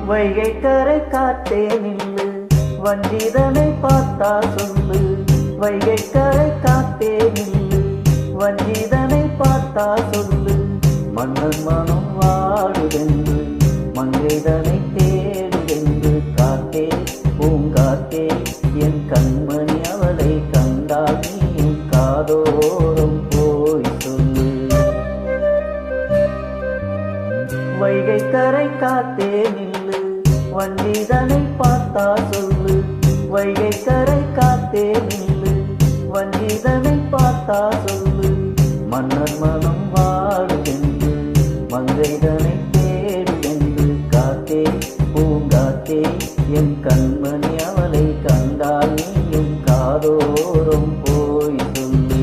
வைகை கரை காத்தே நில்லு, வஞ்சிதனை பார்த்தா சொல்லு. வைகை கரை காத்தே நில்லு, வஞ்சிதனை பார்த்தா சொல்லு. மன்னன் மனம் வாடுதென்று, மங்கைதனை தேடுதென்று. காத்தே பூங்காத்தே என் கண்மணி, அவளை கண்டால் நீயும் காதோறும் போய் சொல்லு. வைகை கரை காத்தே நில்லு, வஞ்சிதனை பார்த்தா சொல்லு. வைகை கரை காத்தே நில்லு, வஞ்சிதனை பார்த்தா சொல்லு. மன்னர் மனம் வாடுதென்று, மங்கைதனை தேடுதென்று. காத்தே பூங்காத்தே என் கண்மணி, அவளை கண்டால் நீயும் காதோறும் போய் சொல்லு.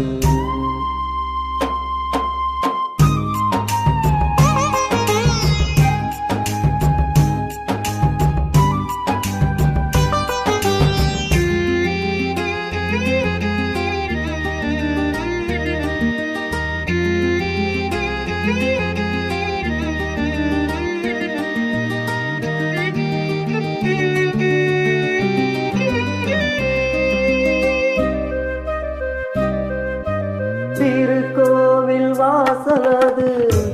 திருக்கோவில் வாசலது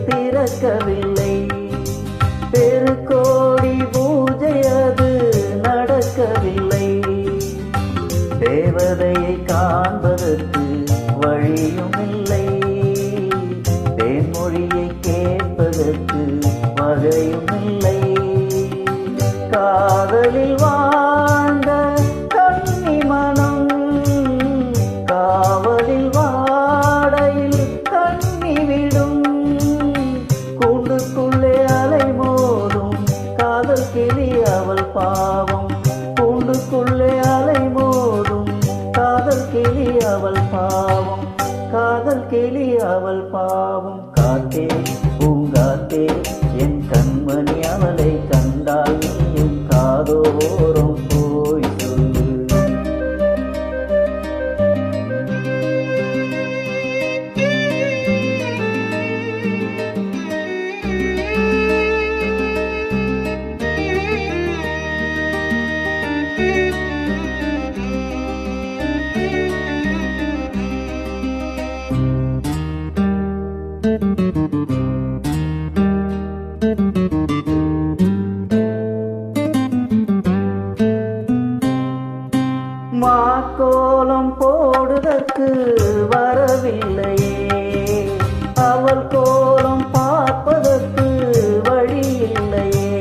திறக்கவில்லை, பெருக்கோடி பூஜை அது நடக்கவில்லை. தேவதையை காண்பதற்கு வழியும் இல்லை, தேன்மொழியை கேட்பதற்கு வகையும் இல்லை. காதலில் வாழ்ந்த கன்னி மனம், காவலில் வாடையில் கண்ணி விடும். கூண்டுக்குள்ளே அலை மோதும் காதல் கிளி அவள் பாவம். கூண்டுக்குள்ளே அலை மோதும் காதல் கிளி அவள் பாவம். காதல் கிளி அவள் பாவம். காத்தே பூங்காத்தே என் கண்மணி, அவளை கண்டால் நீயும் காதோறும் போய் சொல்லு. மாக்கோலம் போடுதற்கு வரவில்லையே, அவள் கோலம் பார்ப்பதற்கு வழி இல்லையே.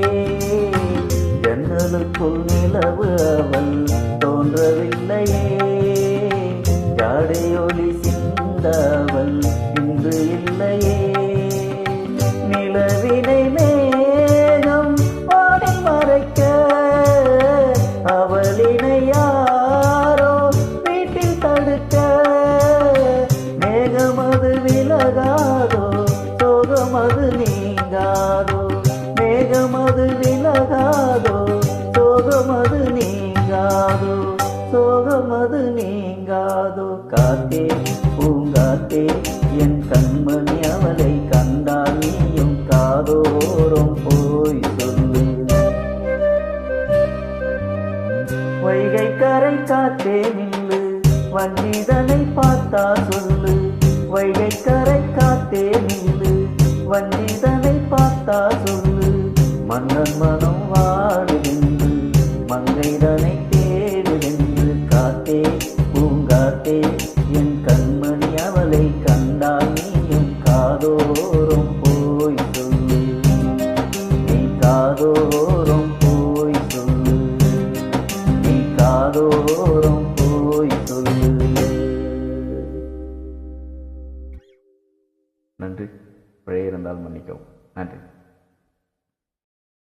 ஜன்னலுக்குள் நிலவு அவள் தோன்றவில்லையே, ஜாடையொலி சிந்த அவள் இன்று இல்லையே. நிலவினை மேகம் பாடி மறைக்க, அவளினை யாரோ வீட்டில் தடுக்க. மேகமது விலகாதோ, சோகமது நீங்காதோ. மேகமது விலகாதோ, சோகமது நீங்காதோ. சோகமது நீங்காதோ. காத்தே பூங்காத்தே என் கண்மணி, அவளை கண்டால் நீயும் காதோறும் போய் சொல்லு. வைகை கரை காத்தே நில்லு, வஞ்சிதனை பார்த்தா சொல்லு. வைகை கரை காத்தே நில்லு, வஞ்சிதனை பார்த்தா சொல்லு. மன்னன் மனம் வாடுதென்று, மங்கைதனை